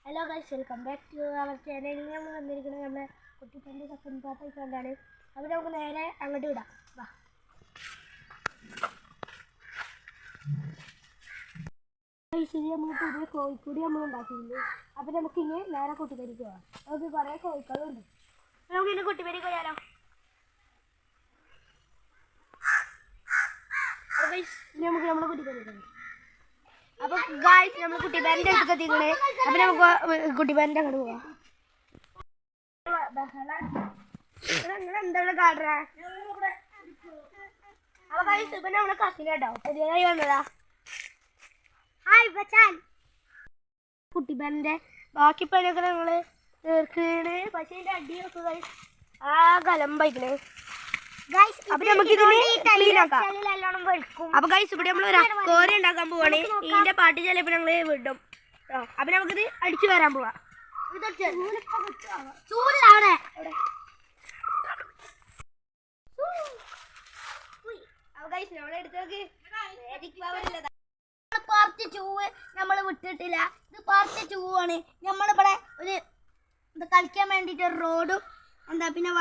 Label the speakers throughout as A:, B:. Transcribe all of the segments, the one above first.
A: Hello guys, welcome back to our channel. നമ്മൾ വന്നിരിക്കുന്നത് നമ്മുടെ കുട്ടിപ്പൻ്റെ സെക്കൻഡ് പാർട്ട് ആയിക്കൊണ്ടാണ്. അപ്പോൾ നമുക്ക് നേരെ അങ്ങോട്ട് വിടാം. വാ ഗൈസ്, നമ്മൾ പുതിയ കോഴിക്കൂടി നമ്മൾ ഉണ്ടാക്കിയിട്ടുണ്ട്. അപ്പോൾ നമുക്ക് ഇനി നേരെ കുട്ടിപ്പരിക്ക് പോകാം. നമുക്ക് കുറേ കോഴിക്കളുണ്ട്. നമുക്ക് ഇനി കുട്ടിപ്പരിക്ക് പോയാലോ? അപ്പോൾ ഗൈസ്, ഇനി നമുക്ക് നമ്മുടെ കുട്ടിപ്പരിക്ക് പോകാം. അപ്പൊ ഗായ്സ്, നമ്മൾ കുട്ടിപ്പാരൻ്റെ അടുത്ത് എത്തിക്കണേ. അപ്പൊ നമുക്ക് കുട്ടിപ്പാരൻ്റെ അങ്ങോട്ട് പോവാം. എന്താണ് കാട്ടറ? അപ്പൊ ഗായ്സ്, ഇപ്പൊ നമ്മളെ കസിൻ കേട്ടോ, പുതിയതായി വന്നതാ. ഹായ് ബച്ചാൻ. കുട്ടിപ്പാരൻ്റെ ബാക്കി പണിയൊക്കെ ഞങ്ങള് തീർക്കണ്. പക്ഷേ ഇതിന്റെ അടിയൊക്കെ ഗായ്സ് ആ കലമ്പായിക്കണേ. അപ്പൊ നമുക്ക് ഇതിന് ക്ലീൻ ആക്കാം. അപ്പൊ ഗൈസ്, ഇവിടെ നമ്മൾ ഒരു അക്കോര ഉണ്ടാക്കാൻ പോവാണ്. ഇതിന്റെ പാട്ട് ചിലപ്പോ ഞങ്ങള് വിടും. അപ്പൊ നമുക്കിത് അടിച്ചു വരാൻ പോവാ. നമ്മള് വിട്ടിട്ടില്ല. ഇത് പാർട്ട് 2 ആണ്. നമ്മളിവിടെ ഒരു ഇത് കളിക്കാൻ വേണ്ടിട്ട് ഒരു റോഡും എന്താ പിന്നെ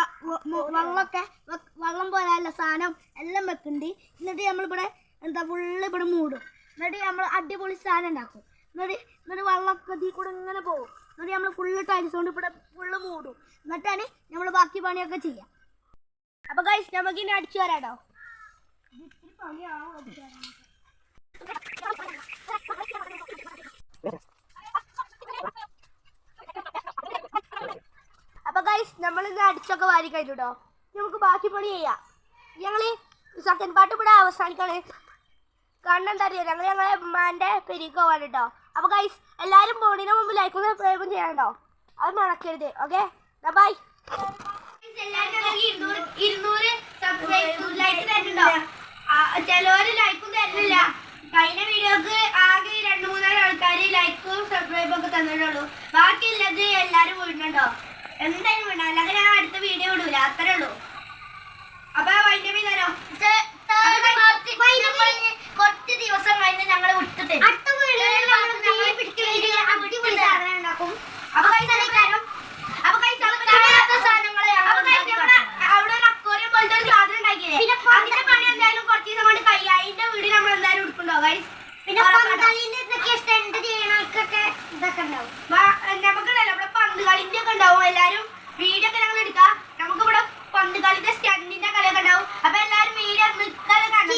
A: വെള്ളം പോലെയുള്ള സാധനം എല്ലാം വെക്കുന്നുണ്ട്. എന്നിട്ട് നമ്മളിവിടെ എന്താ ഫുള്ള് ഇവിടെ മൂടും. എന്നിട്ട് നമ്മൾ അടിപൊളി സാധനം ഉണ്ടാക്കും. എന്നിട്ട് വെള്ളമൊക്കെ ഇതിൽ കൂടെ ഇങ്ങനെ പോകും. എന്നിട്ട് നമ്മൾ ഫുള്ള് ടൈൽസ് കൊണ്ട് ഇവിടെ ഫുള്ള് മൂടും. എന്നിട്ടാണ് നമ്മൾ ബാക്കി പണിയൊക്കെ ചെയ്യാം. അപ്പൊ ഗൈസ്, നമുക്ക് ഇനി അടിച്ചു വരാട്ടോ. അപ്പൊ ഗൈസ്, നമ്മളിത് അടിച്ചൊക്കെ വാരി കഴിഞ്ഞു കേട്ടോ. നമുക്ക് ബാക്കി പണി ചെയ്യാം. ഞങ്ങള് സെക്കൻഡ് പാർട്ട് ഇവിടെ അവസാനിക്കാണ്. കാരണം എന്താ അറിയാം, ഞങ്ങളെ ഉമ്മാന്റെ പെരിക്ക് പോവാണ് കേട്ടോ. അപ്പൊ ഗൈസ്, എല്ലാരും പോണതിന് മുമ്പ് ലൈക്കും സബ്സ്ക്രൈബും ചെയ്യണ്ടോ, അത് മറക്കരുത്. Okay, bye. ചിലവര് ലൈക്കും തരുന്നില്ല. കഴിഞ്ഞ വീഡിയോക്ക് ആകെ 2-3 ആൾക്കാര് ലൈക്കും സബ്സ്ക്രൈബും ഒക്കെ തന്നിട്ടുള്ളൂ. ബാക്കിയുള്ളത് എല്ലാരും വീടുന്നുണ്ടോ? എന്തായാലും വേണ്ട, അല്ലാതെ ഞാൻ അടുത്ത വീഡിയോ ഇടൂല. അത്രേ ഉള്ളൂ. അപ്പൊ അതിന്റെ പേരോ കുറച്ച് ദിവസം കഴിഞ്ഞ് ഞങ്ങൾ വിട്ടിട്ട് അവിടെ ഒരു അക്കോറിയം പോലത്തെ ഒരു സാധനം ഉണ്ടാക്കിയേ. അതിന്റെ പണി എന്തായാലും കുറച്ച് ദിവസം കൊണ്ട് കഴിയും. അതിന്റെ വീട് നമ്മൾ എന്തായാലും എടുക്കണ്ടോ ഗൈസ്? നമുക്കുണ്ടല്ലോ ഇവിടെ പന്ത് കളിന്റെ ഒക്കെ ഉണ്ടാവും. എല്ലാരും വീഡിയോ ഒക്കെ ഞങ്ങൾ എടുക്കാം. നമുക്ക് ഇവിടെ പന്ത് കളിന്റെ സ്റ്റണ്ടിന്റെ കളിയൊക്കെ ഉണ്ടാവും. അപ്പൊ എല്ലാരും വീഡിയോ നിൽക്കാതെ കണ്ടോ.